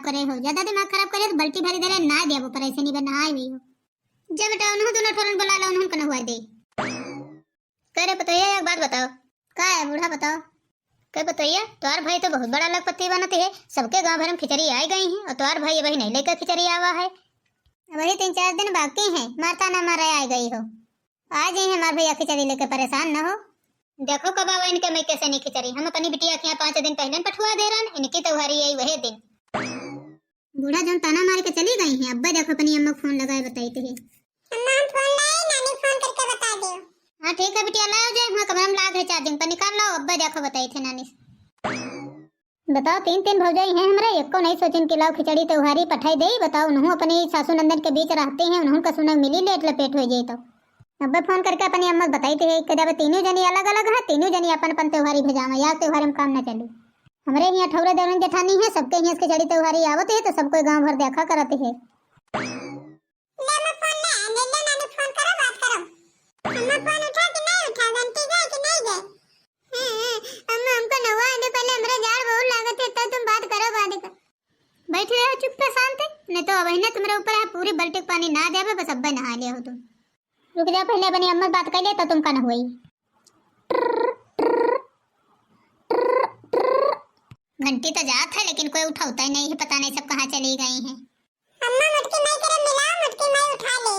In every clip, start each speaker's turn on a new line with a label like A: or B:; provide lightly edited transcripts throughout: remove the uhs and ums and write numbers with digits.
A: करे हो, ज्यादा दिमाग खराब करे तो बल्टी भरी दे ना दे वो पर ऐसे नहीं बना आई हो। जब बेटा उन्होंने दोनों ठोरन बुला ला उन्होंने कना हुआ दे। करे बताइए एक बात बताओ। का है बूढ़ा बताओ। क्या बताइए तुम्हार भाई तो बहुत बड़ा लखपति बनते है, सबके गांव भर में खिचड़ी आई गई है और तुम्हार भाई वही नहीं लेकर खिचड़ी आवा है। वही 3-4 दिन बाकी हैं, मारता ना मारा आ गई हो। आ जाइए हमारे भैया खिचड़ी लेकर, परेशान न हो। देखो कब आवा इनके मैं कैसे नहीं खिचड़ी, हम अपनी बिटिया के 5 दिन पहले पठुआ दे रहा, इनकी त्योहारी आई वही दिन। बूढ़ा जन ताना मार के चली गई है, अब्बा देखो अपनी अम्मा फोन लगाए बताई थे। अम्मा फोन लाई, नानी फोन करके बता दो। हां ठीक है बिटिया लाओ जाए, हां कमरा में लाग है चार्जिंग पर निकाल लो, अब्बा देखो बताई थे नानी। बताओ 3 भौजाई हैं हमरा, एक को नहीं सोचिन कि लाओ खिचड़ी त्योहारी पठाई दे। बताओ उन्हों अपनी सासू नंदन के बीच रहते हैं, उन्हों का सुना मिली लेट लपेट हो जाए तो अब्बा फोन करके अपनी अम्मा बताई थे कि जब तीनों जनी अलग अलग है, तीनों जनी अपन अपन त्योहारी भेजावा, या त्योहार में काम न चले। हमरे यहाँ ठौरे देवन जेठानी है, सबके यहाँ खिचड़ी त्योहारी आवत है तो सबको गांव भर देखा करते है। बैठे रहो चुप पे शांत, नहीं तो अब ना तुम्हारे ऊपर है पूरी बल्टी पानी ना देवे, बस अब्बा नहा लिया हो तुम। रुक जा पहले अपनी अम्मा बात कर ले तो तुम का न हुई। घंटी तो जात है लेकिन कोई उठाता ही नहीं है, पता नहीं सब कहाँ चली गई हैं। अम्मा मुटकी में करे मिला, मुटकी में उठा ले।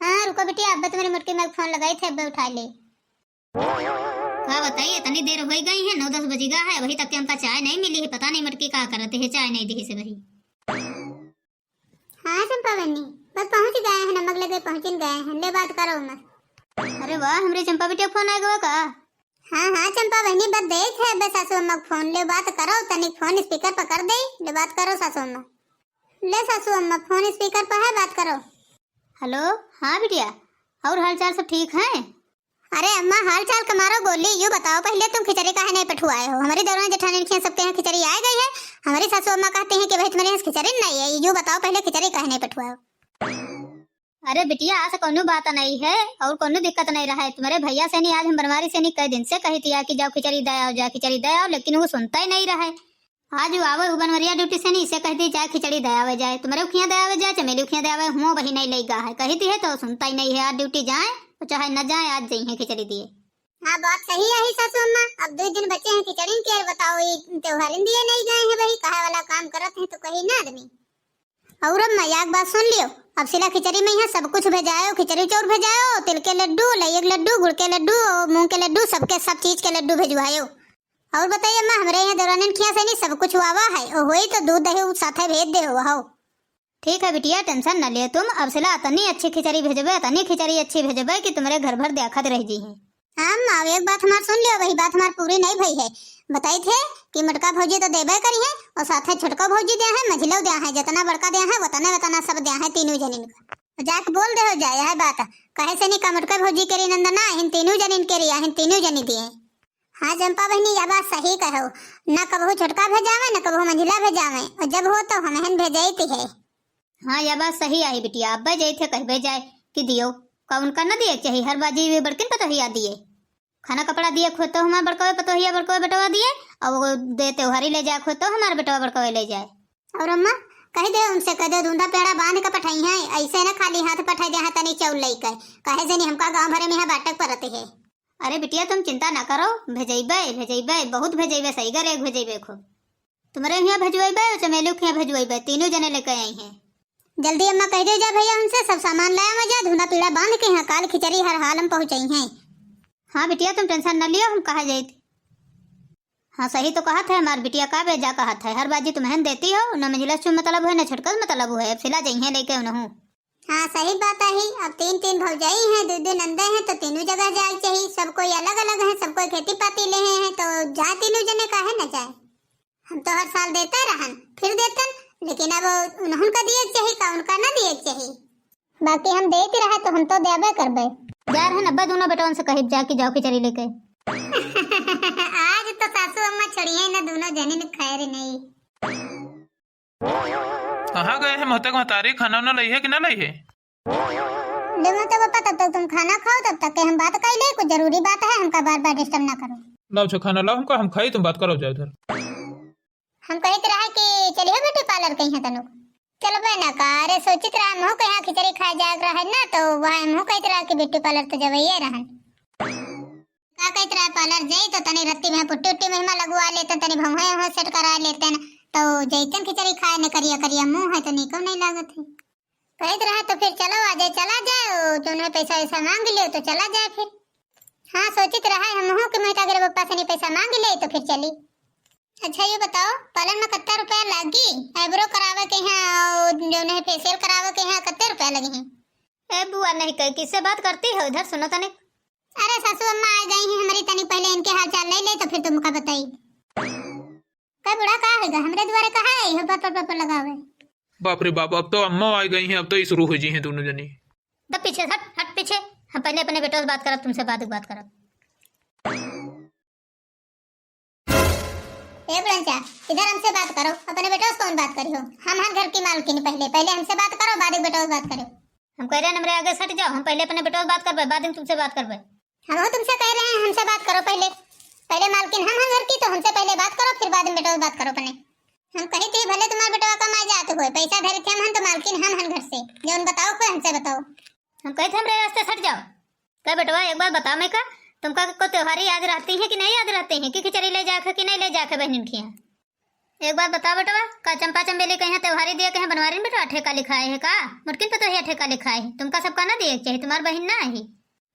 A: हां रुको बेटी, अब्बा तुम्हारी मुटकी में फोन लगाई थे, अब्बा उठा ले। हां बताइए, इतनी देर हो गई है, 9-10 बजेगा है, वही तक हमका चाय नहीं मिली है, पता नहीं मटकी क्या करते हैं, चाय नहीं दी से वही। हां चंपा बन्नी बस पहुंच गए हैं, नमक लगे पहुंच गए हैं, ले बात करो मत। अरे वाह हमरे चंपा बेटी फोन आ गया का। हां चंपा बहनी बस देख है, बस सासू अम्मा फोन ले बात करो, तनिक फोन स्पीकर पर कर दे, ले बात करो सासू अम्मा। ले सासू अम्मा फोन स्पीकर पर है, बात करो। हेलो हां बिटिया, और हालचाल सब ठीक है? अरे अम्मा हाल चाल कमारो बोली, यू बताओ पहले तुम खिचड़ी काहे नहीं पठुआए हो? हमारी दरवान जेठानी के सबके यहाँ खिचड़ी आ गई है, हमारी सासू अम्मा कहते हैं कि भाई तुम्हारे यहाँ खिचड़ी नहीं है, यू बताओ पहले खिचड़ी काहे नहीं पठुआए? अरे बिटिया ऐसा कोनो बात नहीं है और कोनो दिक्कत नहीं रहा है, तुम्हारे भैया से नहीं आज हम बनवारी से नहीं कई दिन से कही थी कि जाओ खिचड़ी दे आओ, जा खिचड़ी दे आओ, लेकिन वो सुनता ही नहीं रहा है। आज वो आवे बनवरिया ड्यूटी से नहीं, इसे कहती जाए खिचड़ी दे आवे जाए, तुम्हारे उखियां दे आवे जाए, चमेली उखियां दे आवे, हुआ वही नहीं लेगा है, कहती है तो सुनता ही नहीं है। आज ड्यूटी जाए तो चाहे न जाए, आज जाइए खिचड़ी दिए। हाँ बात सही है ही सासू अम्मा, अब 2 दिन बचे हैं खिचड़ी के, बताओ ये त्योहार दिए नहीं गए हैं, वही कहा वाला काम करत हैं तो कहीं ना आदमी। और अम्मा एक बात सुन लियो, अब सिला खिचड़ी में यहाँ सब कुछ भेजाओ, खिचड़ी चौर भेजाओ, तिल के लड्डू, लइक लड्डू, गुड़ के लड्डू और मूंग के लड्डू, सबके सब चीज के लड्डू भेजवाओ। और बताइए अम्मा हमारे यहाँ दौरान खिया से नहीं सब कुछ हुआ है, और वही तो दूध दही साथे भेज दे हो। ठीक है बिटिया टेंशन न ले तुम, अब सिला इतनी अच्छी खिचड़ी भेजबे, इतनी खिचड़ी अच्छी भेजबे कि तुम्हारे घर भर देखत रह जी है। हाँ एक बात हमार सुन लियो, वही बात हमार पूरी नहीं भई है। बताई थे कि मटका भौजी तो देबे करी है और साथे छोटका भौजी दिया है, मझिलो दिया है, जितना बड़का दिया है उतना सब दिया है, तीनों जनिन का। जाके बोल दे हो जाए है बात, कहे से नहीं का मटका भौजी के नंदना इन तीनों जनिन के रिया, इन तीनों जनी दिए। हाँ चंपा बहनी यह बात सही कहो, न कबहू छोटका भेजावे न कबहू मंझिला भेजावे, और जब हो तो हमें भेजाई है। हाँ यह बात सही आई बिटिया, अब्बा जाए थे कह भेजाए कि दियो कौन का न दिए चाहिए, हर बाजी वे बड़किन पतोहिया दिए, खाना कपड़ा दिए खुद तो हमारे बड़कवे पतोहिया बड़कवे बेटवा दिए, और वो दे त्योहारी ले जाए खुद तो हमारे बेटवा बड़कवे ले जाए। और अम्मा कह दे उनसे, कह दे दूंधा पेड़ा बांध के पठाई है, ऐसे न खाली हाथ पठाई दे तनी चौल लेकर, कहे से नहीं हमका गांव भरे में यहाँ बाटक परते है। अरे बिटिया तुम चिंता ना करो, भेजेबे भेजेबे बहुत भेजेबे, सही करे भेजेबे खूब, तुम्हारे यहाँ भेजवेबे और चमेली के यहाँ भेजवेबे, तीनों जने लेकर आई हैं। जल्दी अम्मा कह दे जा भैया उनसे सब सामान लाया मजा, धुना पीड़ा बांध के यहाँ काल खिचड़ी हर हाल हम पहुँचाई हैं। हाँ बिटिया तुम टेंशन न लियो, हम कहा जाए। हाँ सही तो कहा था हमार बिटिया का बेजा कहा था, हर बाजी तुम्हें देती हो, न मंजिला मतलब है न छटकल मतलब है, अब सिला जाइए लेके उन्हों। हाँ सही बात है, अब 3 भौजाई हैं, 2 नंदे हैं, तो तीनों जगह जाए चाहिए, सब कोई अलग अलग है, सब कोई खेती पाती ले हैं, तो जा तीनों जने काहे न जाए। हम तो हर साल देते रहन फिर देतन, लेकिन अब उनका दिए चाहिए का उनका न दिए चाहिए, बाकी हम देते रहे तो हम तो देबे करबे। यार है अब्बा दोनों बेटों से कही जाके जाओ खिचड़ी लेके। आज तो सासू अम्मा छोड़िए ना, दोनों जने ने खैर नहीं।
B: कहाँ गए हैं मोहतक महतारी, खाना वाना लाई है कि ना लाई है?
A: ले तो पापा तब तक तुम खाना खाओ, तब तक के हम बात कर ले, कुछ जरूरी बात है, हमका बार बार डिस्टर्ब ना करो।
B: लाओ खाना लाओ, हमको हम खाई तुम बात करो जाओ इधर।
A: हम कहते रहे कि चलिए बेटे पार्लर कहीं है तनु चलो बना का अरे सोचित रहा मुँह कहीं खिचड़ी खाए जाग रहा है ना तो वहाँ मुँह कहते रहा कि ब्यूटी पार्लर तो जब ये रहन का कहते रहा पार्लर जाई तो तनी रत्ती में पुट्टी उट्टी में लगवा लेते तनी भौहे वहाँ सेट करा लेते न तो जैतन खिचड़ी खाए न करिया करिया मुँह है तो निको नहीं लागत है कहते रहा तो फिर चलो आ जाए चला जाए जो उन्हें पैसा वैसा मांग लियो तो चला जाए फिर हाँ सोचित रहा है हम कि मैं अगर पप्पा से नहीं पैसा मांग ले तो फिर चली। अच्छा ये बताओ पार्लर में कितना रुपया लागी आईब्रो करावे के यहाँ जो नहीं फेशियल करावे के यहाँ कितने रुपया लगे हैं? ए बुआ नहीं कह किससे बात करती हो इधर सुनो तनिक। अरे सासू अम्मा आ गई हैं हमारी तनिक पहले इनके हाल चाल ले ले तो फिर तुमका बताई का बुढ़ा का होगा हमरे द्वारे कहा है हो पर लगावे।
B: बाप रे बाप अब तो अम्मा आ गई हैं अब तो ही शुरू हो जी हैं दोनों जनी।
A: तब पीछे हट हट पीछे हम पहले अपने बेटों से बात करब तुमसे बात करब। ए ब्रंचा इधर हमसे बात करो अपने बेटों से कौन बात करी हो हम हर घर की मालकिन पहले हमसे बात करो बाद में बेटों से बात करो। हम कह रहे हैं हमरे आगे सट जाओ हम पहले अपने बेटों से बात करबे बाद में तुमसे बात करबे। हम तुमसे कह रहे हैं हमसे बात करो पहले मालकिन हम घर की तो हमसे पहले बात करो फिर बाद में बेटों से बात करो अपने। हम कही थी भले तुम्हारा बेटवा कमा जाते हो पैसा धरे थे हम तो मालकिन हम घर से जौन बताओ कोई हमसे बताओ। हम कहे थे हमरे रास्ते सट जाओ क्या बेटवा एक बार बताओ मैं का तुमका को त्योहारी याद रहती है कि नहीं याद रहती है कि खिचड़ी ले जाकर कि नहीं ले जाकर बहन की एक बार बताओ बेटवा का चंपा चंबेली कहीं त्योहारी दिया कहीं बनवारी में बेटा ठेका लिखाए है का मुटकिन पे तो है ठेका लिखाए है तुमका सबका ना दिए चाहिए तुम्हारी बहन ना आई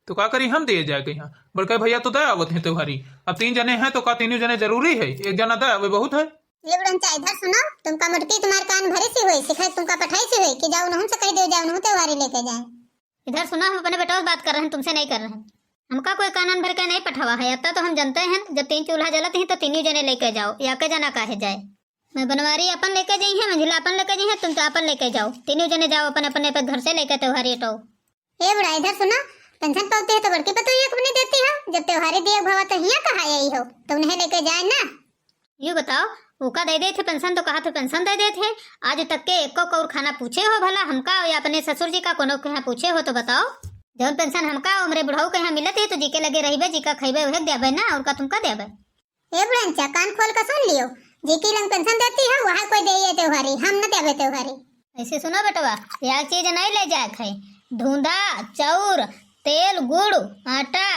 B: तो का करी हम दिए जाए यहाँ बड़का भैया तो दया आवत है त्योहारी अब 3 जने हैं तो का 3 जने जरूरी है एक जना दया आवे बहुत है।
A: ये बड़ंचा इधर सुनो तुमका मुटकी तुम्हारे कान भरे सी हुई सिखाई तुमका पठाई सी हुई कि जाओ उन्होंने से कह दो जाओ उन्होंने त्योहारी लेके जाए। इधर सुनो हम अपने बेटों से बात कर रहे हैं तुमसे नहीं कर रहे हैं हमका कोई कानून भर के नहीं पठावा है अब तो हम जानते हैं जब 3 चूल्हा जलत ही तो 3 जने लेके जाओ या के जना काहे जाए मैं बनवारी अपन लेके जाई है मंझिला अपन लेके जाई है तुम तो अपन लेके जाओ 3 जने जाओ अपन अपने पे घर से लेके त्योहारी तो ए बड़ा इधर सुना पेंशन पाते है तो बड़की पतो ये अपने देती हो जब त्योहारी दिया भवा तो हिया कहा यही हो तो उन्हें लेके जाए ना। ये बताओ उका दे दे थे पेंशन तो कहा थे पेंशन दे दे थे आज तक के एको कौर खाना पूछे हो भला हमका या अपने ससुर जी का कोनो कहाँ पूछे हो तो बताओ जब पेंशन हमका हमरे बुढ़ाऊ के यहाँ मिलत है तो जी के लगे रहिबे जी का खइबे वहे देबे ना और का तुमका देबे। ए बुढ़ंचा कान खोल कर सुन लियो जी की लंग पेंशन देती है वहाँ कोई दे त्योहारी हम न देबे त्योहारी। ऐसे सुनो बेटवा यह चीज नहीं ले जाए खाई धुंधा चाउर तेल गुड़ आटा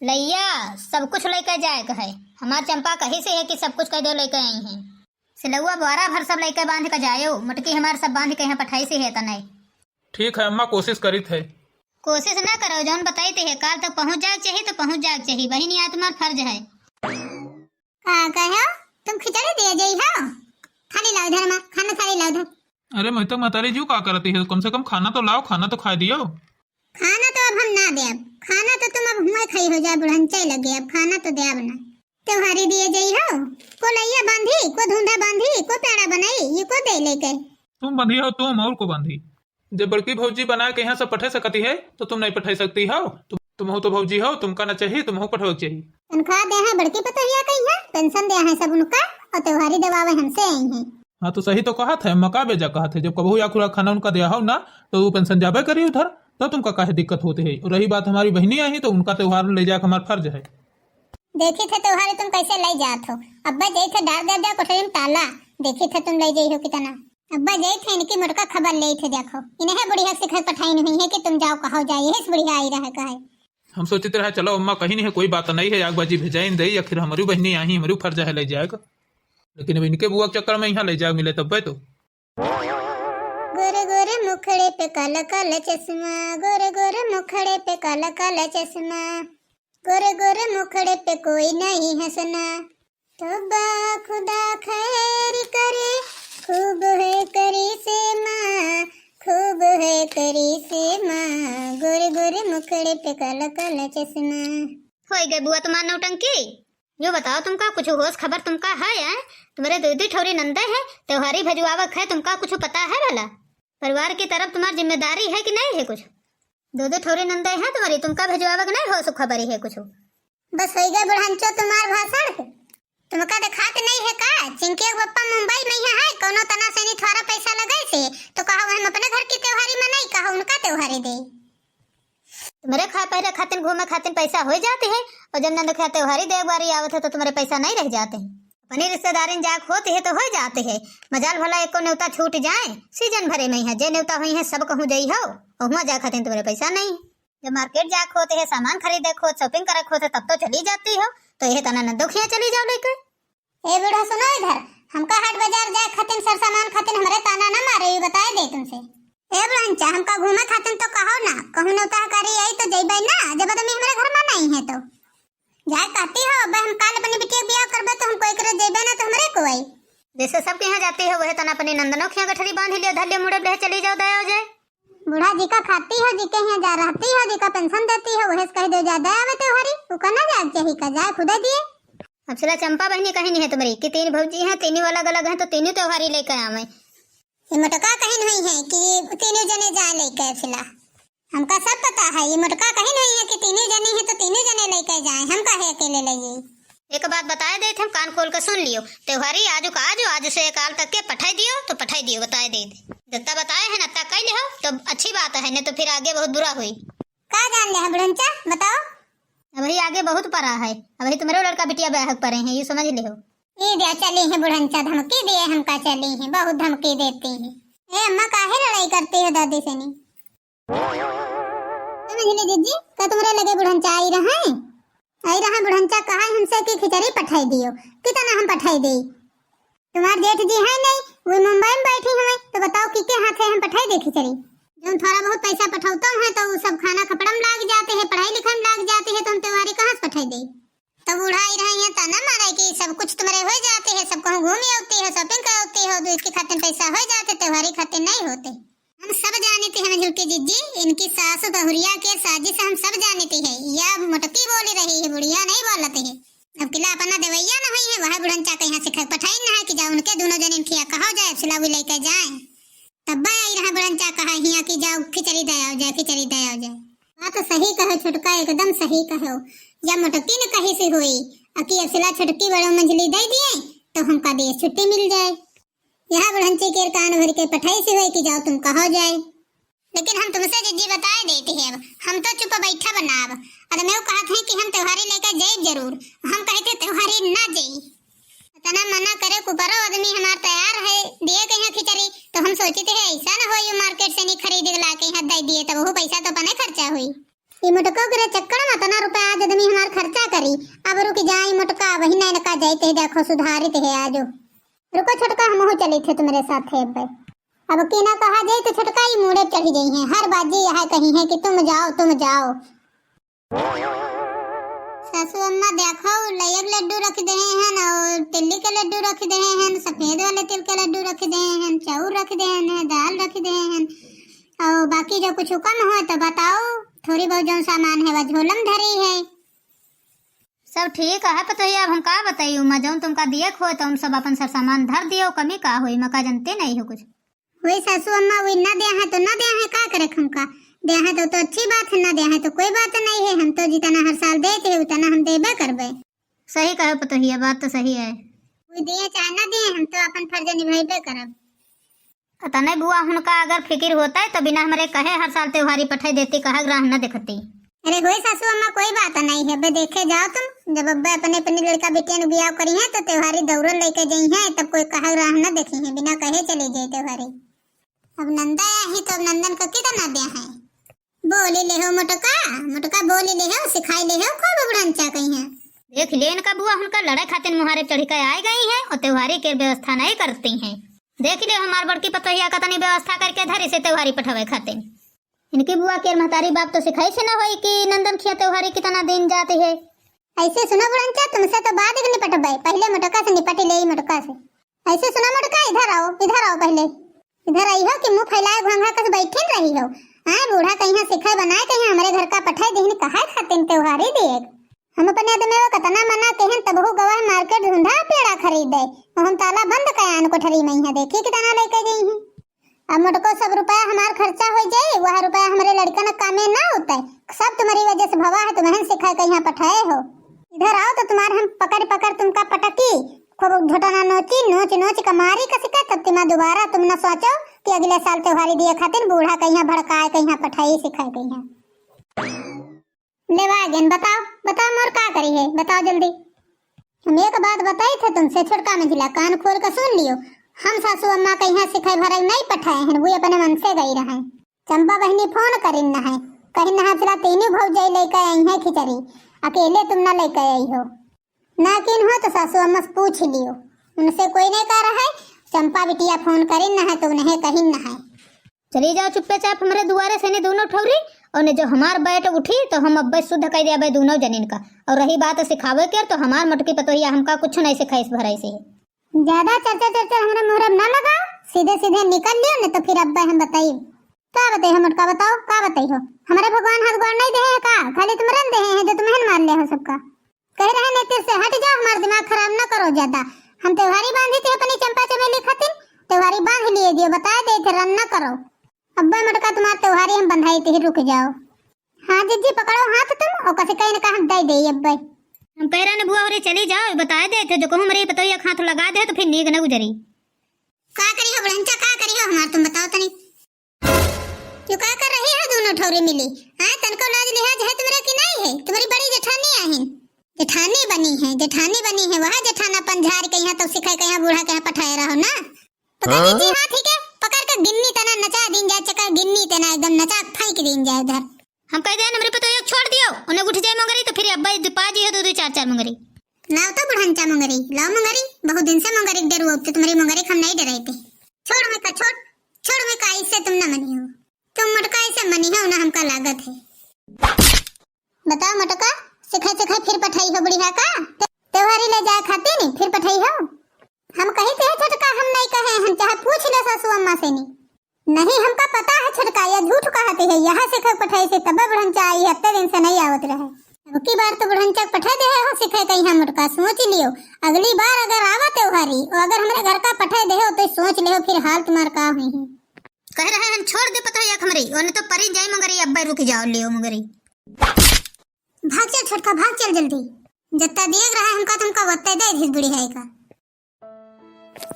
A: लैया सब कुछ लेकर जाए है हमार चंपा कहीं से है कि सब कुछ कह दो लेकर आई है सिलौआ बोरा भर सब लेकर बांध कर जायो मटकी हमारे सब बांध के यहाँ पठाई से है नहीं।
B: ठीक है अम्मा कोशिश करी थे
A: कोशिश ना करो जौन बताई थे काल तक पहुँच जाए चाहिए तो पहुँच जाए चाहिए वही नहीं तुम्हारा फर्ज है। कहो तुम खिचड़ी दिए जाई हो थाली लाओ इधर मां खाना थाली लाओ इधर।
B: अरे मैं तो मतारी जी का करती है कम से कम खाना तो लाओ खाना तो खा दियो।
A: खाना तो अब हम ना दे खाना तो तुम अब हुआ खाई हो जाए बुढ़ंचा लगे अब खाना तो दे ना त्योहारी दिए जाई हो को लैया बांधी को धुंधा बांधी को पेड़ा बनाई ये को दे लेके
B: तुम बंधी हो तुम और को बांधी जब बड़की भौजी बना के यहाँ से पठा सकती है तो तुम नहीं पठा सकती हो तुम हो तो भौजी हो तुमका ना चाहिए तुम हो पठा चाहिए।
A: तनख्वाह दे है बड़की पतोहिया कहीं है पेंशन दे है सब उनका और त्योहारी दवावे हमसे आई है।
B: हाँ तो सही तो कहा था मका बेजा कहा थे जब कबहू या खुरा खाना उनका दिया हो ना तो वो पेंशन जाबे करी उधर तो तुमका काहे दिक्कत होती है। और रही बात हमारी बहनी आई तो उनका त्योहार ले जाकर हमारा फर्ज है।
A: देखी थे त्योहारी तुम कैसे ले जात हो अब्बा जई थे डाल दे दे कोठरी में ताला देखी थे तुम ले जाई हो कितना अब्बा जई थे इनकी मुर्गा खबर ले थे देखो इन्हें बुढ़िया से घर पठाई नहीं है कि तुम जाओ कहो जाइए इस बुढ़िया आई रहा कहे
B: हम सोचते रहे चलो अम्मा कहीं नहीं है कोई बात नहीं है आगबाजी भेजाइन दे या फिर हमारी बहनी आई हमारी फर्ज है ले जाएगा लेकिन अब इनके बुआ के चक्कर में यहाँ ले जाए मिले तब तो।
A: गोरे गोरे मुखड़े पे काला काला चश्मा गोरे गोरे मुखड़े पे काला काला चश्मा गोरे गोरे मुखड़े पे कोई नहीं हंसना तौबा खुदा खैर करे खूब है करी से माँ खूब है करी से माँ गोरे गोरे मुखड़े पे काला काला चश्मा। हो गई बुआ तुम्हारा नौटंकी यो बताओ तुमका कुछ होश खबर तुमका है तुम्हारे दो ठौरी नंदे है त्योहारी भजवावक है तुमका कुछ पता है भला परिवार की तरफ तुम्हारी जिम्मेदारी है कि नहीं है कुछ दो ठौरी नंदे है तुम्हारी तुमका भजवावक नहीं हो खबर है कुछ बस हो गए बुढ़ांचो तुम्हार भाषण तुमका दिखात नहीं है का चिंकी पप्पा मुंबई में है कोनो तना से नहीं थोड़ा पैसा लगाए से तो कहा हम अपने घर की त्योहारी में नहीं कहा उनका त्योहारी दे तुम्हारे खा पहले खातिर घूमे खातिर पैसा हो जाते हैं और जब नंद खा त्योहारी दे बारी आवत है तो तुम्हारे पैसा नहीं रह जाते हैं अपनी रिश्तेदारी जाक होते है तो हो जाते है। मजाल भला एको न्योता छूट जाए, सीजन भरे में है जे न्योता हुई है सब कहूँ जई हो और वहाँ जा खाते तुम्हारे पैसा नहीं। जब मार्केट जाक होते है, सामान खरीदे खो, शॉपिंग करे खो तब तो चली जाती हो, तो यह तना न दुखिया चली जाओ लेकर। ए बूढ़ा सुनो इधर, हमका हाट बाजार जाए खातिन सर सामान खातिन हमारे ताना न मारे, बताए दे तुमसे। ए बुढ़ंचा हमका घूमे खातिन तो कहो ना, कहूँ न्योता करी आई तो जइबै ना, जब आदमी हमारे घर में नहीं है तो जाए कहती हो। अब हम काल अपनी बिटिया बियाह करबे तो हमको एक जइबै ना तो हमरे को आई। जैसे सबके यहाँ जाती है वह तना अपने नंदनों के यहाँ गठरी बांध लियो, धर लियो मुड़े ले चली जाओ, दया हो जाए। बूढ़ा जी का खाती हो, जी के यहाँ जा रहती हो, जी का पेंशन देती हो, वह कह दो ज्यादा आवे तो हरी तू कहना जाए चाहिए का जाए खुदा दिए। अब चला चंपा बहनी कहीं नहीं है तुम्हारी कि तीन भौजी हैं, तीनों अलग अलग हैं तो तीनों त्योहारी लेकर आवे। ये मटका कहीं नहीं है कि तीनों जने जा लेकर फिला, हमका सब पता है। ये मटका कहीं नहीं है कि तीनों जने हैं तो तीनों जने लेकर जाए, हम काहे अकेले ले। एक बात बताए दे थे, कान खोल कर सुन लियो, त्योहारी आज से काल तक के पठाई दियो तो पठाई दियो, बताए दे जितना बताए है नत्ता कह ले हो तो अच्छी बात है, नहीं तो फिर आगे बहुत बुरा हुई। का जान ले है बुढ़ंचा बताओ, अभी आगे बहुत पड़ा है, अभी तुम्हारे लड़का बिटिया ब्याह पड़े हैं, ये समझ ले हो। ये दिया चली है बुढ़ंचा, धमकी दिए हमका चली है, बहुत धमकी देती है। ए अम्मा काहे लड़ाई करती हो दादी से नहीं समझ ले जीजी, का तुम्हारे लगे बुढ़ंचा आई रहा बुढ़ंचा कहा हमसे कि खिचड़ी पठाई दियो, कितना हम पठाई दे। तुम्हारे जेठ जी है नहीं, वो मुंबई में बैठी हुए, तो बताओ किसके हाथ है हम पठाई दे खिचड़ी। जब थोड़ा बहुत पैसा पठाते हैं तो सब खाना खपड़ा में लाग जाते हैं, पढ़ाई लिखाई में लाग जाते हैं, तो हम त्योहारी कहाँ से पठाई दे। तो बुढ़ाई रही है ताना मारे कि सब कुछ तुम्हारे हो जाते हैं, सब कहूँ घूमी होती है, शॉपिंग करती हो, तो इसके खातिर पैसा हो जाते, त्योहारी खातिर नहीं होते। हम सब जानते हैं झुलकी जीजी, इनकी सास बहुरिया के साजिश हम सब जानते हैं। यह मोटकी बोली रही है, बुढ़िया नहीं बोलते है। अब किला अपना देवैया न हुई है, वह बुढ़ंचा के यहाँ सिखा पठाई न है कि जाओ उनके दोनों जन खिया कहा जाए सिलावी लेकर जाए। तब आई रहा बुढ़ंचा कहा हिया कि जाओ खिचड़ी दे आओ जाए, खिचड़ी दे आओ जाए। बात तो सही कहो छोटका, एकदम सही कहो। या मोटकी न कहीं से हुई अकी असिला छोटकी बड़ो मंझली दे दिए तो हमका दिए छुट्टी मिल जाए। यहाँ बुढ़ंची के कान भर के पठाई से हुई कि जाओ तुम कहो जाए। लेकिन हम तुमसे जिज्जी बताए देते हैं, हम तो चुप बैठा बनाब। अरे मैं कहते हैं कि हम त्योहारी लेकर जाए जरूर, हम कहते त्योहारी ना जाई, तना मना करे कुपरो आदमी हमार तैयार है दिए कहीं खिचड़ी, तो हम सोचते हैं ऐसा ना हो ये मार्केट से नहीं खरीद ला के यहाँ दे दिए, तब वो पैसा तो अपने खर्चा हुई। ये मोटका करे चक्कर में तना रुपया आज आदमी हमार खर्चा करी, अब रुक जाए मोटका वही नहीं नका जाते देखो सुधारित है आजो। रुको छोटका हम हो चले थे तुम्हारे साथ है, अब किना कहा जाए तो छोटका ही मुड़े चढ़ी गई है, हर बाजी यह कही है कि तुम जाओ। सासू अम्मा देखो लयब लड्डू रख दे हैं और तिल्ली के लड्डू रख दे हैं, सफेद वाले तिल के लड्डू रख दे हैं, चाउर रख दे हैं, दाल रख दे हैं, और बाकी जो कुछ कम हो तो बताओ, थोड़ी बहुत जो सामान है वह झोलम धरी है। सब ठीक है पतोही, अब हम का बताइयो, मैं जो तुमका दिए खो तो हम सब अपन सर सामान धर दियो, कमी का हुई मका जानते नहीं हो कुछ। वही सासू अम्मा वही ना दिया है तो ना दिया है, का करे हमका दिया है तो अच्छी बात है, ना दिया है तो कोई बात नहीं है, हम तो जितना हर साल देते हैं उतना हम देबे करबे। सही कहो पतोही, बात तो सही है, कोई दिए चाहे ना दिए हम तो अपन फर्ज निभाइबे करब। पता नहीं बुआ उनका अगर फिक्र होता है तो बिना हमारे कहे हर साल त्योहारी पठाई देती, कहा ग्रहण न देखती। अरे होए सासू अम्मा कोई बात नहीं है, बे देखे जाओ तुम, जब अब्बा अपने लड़का बेटिया ने ब्याह करी है तो त्योहारी दौड़न लेके गई है, तब कोई कहा ग्रहण न देखी है, बिना कहे चली जाए त्योहारी। अब नंदा आई तो अब नंदन का कितना दिया है, बोली ले हो मोटका बोली ले हो, सिखाई ले हो खूब बुढ़ंचा कही है। देख ले इनका बुआ उनका लड़ाई खातिर मुहारे चढ़ के आई गई है और त्योहारी के व्यवस्था नहीं करती हैं। देख ले हमार बड़की पतोहिया का तनी व्यवस्था करके धरी से त्योहारी पठावे खातिर। इनकी बुआ के महतारी बाप तो सिखाई से न होई कि नंदन खिया त्योहारी कितना दिन जाते है। ऐसे सुनो बुढ़ंचा, तुमसे तो बाद में निपटबे, पहले मोटका से निपट ले। मोटका से ऐसे सुनो मोटका, इधर आओ पहले इधर आई हो कि मुंह फैलाए घोंघा कर बैठे रही हो। हां बूढ़ा कहीं सिखाए बनाए कहीं हमारे घर का पठाई देहन कहा खातिर त्योहारी देख, हम अपने आदमी को कतना मना कहन तब हो गवा मार्केट ढूंढा पेड़ा खरीदे, हम ताला बंद कयान कोठरी में है, देखी कितना लेके गई है। अब मोटको सब रुपया हमार खर्चा हो जाए, वह रुपया हमारे लड़का न कामे ना होता है, सब तुम्हारी वजह से भवा है, तुम्हें सिखा के यहाँ पठाए हो। इधर आओ तो तुम्हारे हम पकड़ तुमका पटकी खूब घटना नोच कमारी का सिखा, तब तुम दोबारा तुम न सोचो कि अगले साल त्योहारी दिए खातिर बूढ़ा कहीं भड़काए कहीं पठाई सिखाए कहीं ले वागन। बताओ मोर का करी है, बताओ जल्दी। हम एक बात बताई थे तुमसे, छोटका मंझिला कान खोल कर सुन लियो। हम सासू अम्मा के यहाँ सिखाई भराई नहीं पठाए हैं, वो अपने मन से गई रहे। चंपा बहनी फोन करी न है, कहीं न चला तीनों भौजाई लेकर आई है खिचड़ी, अकेले तुम ना लेकर आई हो। ना किन हो तो सासू अम्मा से पूछ लियो, उनसे कोई नहीं कह रहा है। चंपा बिटिया फोन करी न है तो उन्हें कहीं न है। चली जाओ चुप्पे चाप हमारे दुआरे से नहीं दोनों ठौरी, और ने जो हमार बैठ उठी तो हम अब्बे शुद्ध कह दिया दोनों जनीन का। और रही बात सिखावे के तो हमार मटकी पतोहिया हमका कुछ नहीं सिखाई इस भराई से। ज्यादा चर्चा चर्चा हमारे मुहर्रम ना लगा, सीधे सीधे निकल लियो न तो फिर अब्बे हम बताई। का बताई हम मटका बताओ, का बताई हो? हमारे भगवान हाथ गोड़ नहीं दे है का, खाली तुम रन दे हैं जो तुम्हें मार ले हो सबका। कह रहे हैं तीर से हट जाओ, हमारा दिमाग खराब न करो ज्यादा। हम त्योहारी बांधी थी अपनी चंपा चमेली खातिर, त्योहारी बांध लिए दियो, बता दे थे रन न करो। अब्बा मटका तुम्हारा त्योहारी हम बंधाई थी, रुक जाओ। हाँ जिज्जी पकड़ो हाथ तुम, और कसे कहीं न कहीं दे दे अब्बे। हम कह रहे बुआ और चली जाओ, बता दे थे जो कहूं मेरे पतोहिया हाथ लगा दे तो फिर नीक न गुजरी। का करी हो बड़ंचा, का करी हो हमार तुम बताओ तनी। क्यों का कर रही है दोनों ठौरी मिली? हां तनको लाज लिहाज है तुम्हारे की नहीं है? तुम्हारी बड़ी जेठानी आहिन, जेठानी बनी है, जेठानी बनी है। वहां जेठाना पंझार के यहाँ तो सिखाए के यहाँ बूढ़ा के यहाँ पठाए रहो ना। तो कह जी हां ठीक है, पकड़ के गिन्नी तना नचा दिन जाए, चका गिन्नी तना एकदम नचा फेंक दिन जाए उधर। हम कह दे हमरे पतोहिया छोड़ दियो, उन्हें उठ जाए मंगरी तो फिर अब्बा पाजी है दो चार मंगरी लाओ तो बुढ़ंचा मंगरी लाओ मंगरी। बहुत दिन से मंगरी डर हुआ, तुम्हारी मंगरी हम नहीं डराए थे। छोड़ मैं का छोड़, छोड़ मैं का, इससे तुम ना मनी हो, तुम मटका ऐसे मनी हो ना हमका लागत है। बताओ मटका सिखा सिखा फिर पठाई हो बुढ़िया का, त्योहारी ले जाए खाती नहीं फिर पठाई हो। हम कही थे छटका, हम नहीं कहे, हम चाहे पूछ ले सासू अम्मा से नहीं हमका पता है छटका या झूठ कहते है। यहाँ सिखा पठाई से तब बुढ़ंचा आई है, इतने दिन से नहीं आवत रहे। अब की बार तो बुढ़ंचा पठा दे हो सिखा कहीं हम मटका, सोच लियो अगली बार अगर आवा त्योहारी और अगर हमारे घर का पठा दे हो तो सोच ले फिर हाल तुम्हार का हुई है। कह रहे हैं छोड़ दे पतोहिया हमरी, और नहीं तो परी जाए मंगरी, अब्बा रुक जाओ लियो मंगरी। भाग चल छटका, भाग चल जल्दी, जत्ता देख रहा है हमका तुमका वत्ता दे इस बुढ़ी है का।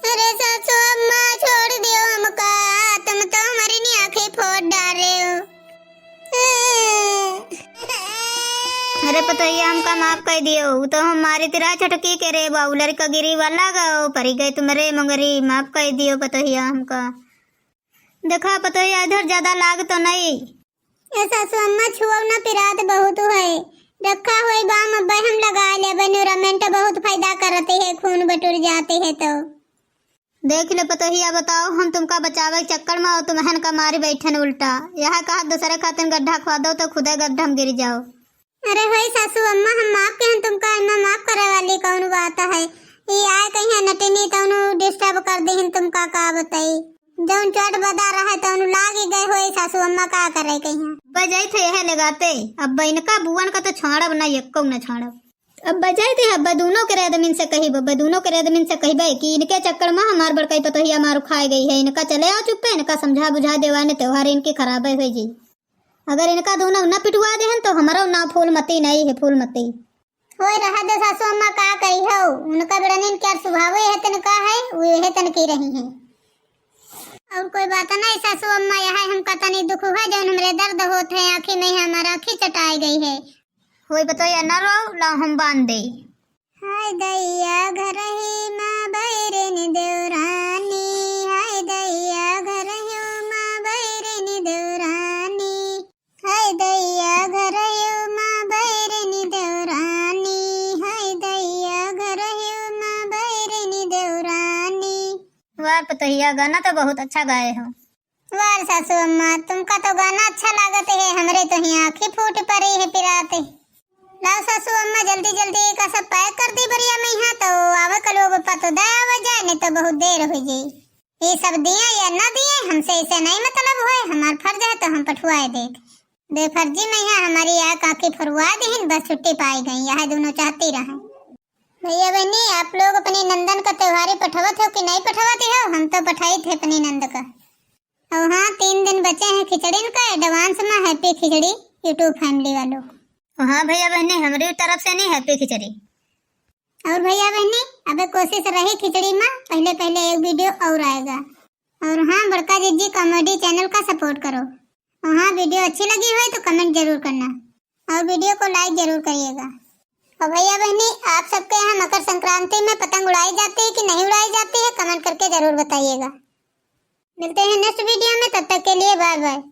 A: अरे सासू अम्मा छोड़ दियो हमका, तुम तो हमारी नी आंखें फोड़ डाल रहे हो। अरे पतोहिया हमका माफ कर दियो, तो हमारी तेरा छटकी के रे बाउलर का गिरी वाला गाओ परी गए तुम्हारे मंगरी, माफ कर दियो पतोहिया हमका। देखा पतोहिया इधर ज्यादा लाग तो नहीं। ये सासू अम्मा छुआ ना पिरात बहुत है, रखा हुई बाम अब्बा हम लगा ले बनो, रमेंट बहुत फायदा करते है, खून बटुर जाते है। तो देख ले पतोहिया बताओ, हम तुमका बचावे के चक्कर में तुम्हें का मारी बैठन उल्टा, यहाँ कहा दूसरे खातिर गड्ढा खवा दो तो खुदा गड्ढा में गिर जाओ। अरे भाई सासू अम्मा हम माफ कहन तुमका, इतना माफ करे वाली कौन बात है? ये आए कहीं नटनी तौनु डिस्टर्ब कर देहिन तुमका, का बताई जौन चट बदा रहा तौनु लाग गए होए सासू अम्मा का करे कहीं बजाई थे यह लगाते। अब इनका बुवन का तो छाड़ब ना यक्को न छाड़ब, अब बजाई थे अब दोनों के रेदमिन से कही, दोनों के रेदमिन से कही कि इनके चक्कर में हमार बड़काई पतोहिया मारू खाई गई है, इनका चले आओ चुप्पे, इनका समझा बुझा देवा ने त्योहार इनकी खराब हुई जी। अगर इनका दोनों न पिटवा दे तो हमारा ना फूल मती नहीं है, फूल मती होए रहा दे सासू अम्मा का कही हो, उनका बड़ा नीन क्या स्वभाव है तनका है वो तन की रही है। और कोई बात नहीं सासू अम्मा, यहाँ हमका तनी दुख हुआ जौन हमरे दर्द होते हैं, आँखी में हमारा आँखी चटाई गई है। होई बतोया न रो ला हम बांध दे। हाय दैया घर ही माँ बैरन देवरानी, हाय दैया घर ही माँ बैरन देवरानी, हाय दैया घर ही माँ बैरन देवरानी, हाय दैया घर ही माँ बैरन देवरानी। वाह पतोहिया गाना तो बहुत अच्छा गाए हो। वाह सासू अम्मा तुमका तो गाना अच्छा लागत है, हमरे तो यहाँ आँखी फूट पड़ी है पिराते। लाओ सासू अम्मा जल्दी जल्दी का सब पैक कर दी बरिया में, यहाँ तो आवे कलो बप्पा तो दे आवे जाए, नहीं तो बहुत देर हो जाए। ये सब दिए या ना दिए हमसे इसे नहीं मतलब है, हमार फर्ज है तो हम पठवाए दे। बेफर्जी में यहाँ हमारी आँख आँखी फरवा दी, बस छुट्टी पाई गई, यहाँ दोनों चाहती रहे। भैया बहनी आप लोग अपनी नंदन का त्योहारी पठवत हो कि नहीं पठवाते हो? हम तो पठाई थे अपनी नंद का। और हाँ 3 दिन बचे हैं खिचड़ी का, एडवांस में हैप्पी खिचड़ी यूट्यूब फैमिली वालों। हाँ भैया बहनी हमारी तरफ से नहीं हैप्पी खिचड़ी। और भैया बहनी अब कोशिश रही खिचड़ी में पहले पहले एक वीडियो और आएगा। और हाँ बड़का जीजी कॉमेडी चैनल का सपोर्ट करो। और हाँ वीडियो अच्छी लगी हो तो कमेंट जरूर करना और वीडियो को लाइक जरूर करिएगा। और भैया बहनी, आप सबके यहाँ मकर संक्रांति में पतंग उड़ाई जाती है कि नहीं उड़ाई जाती है, कमेंट करके जरूर बताइएगा। मिलते हैं नेक्स्ट वीडियो में, तब तक के लिए बाय बाय।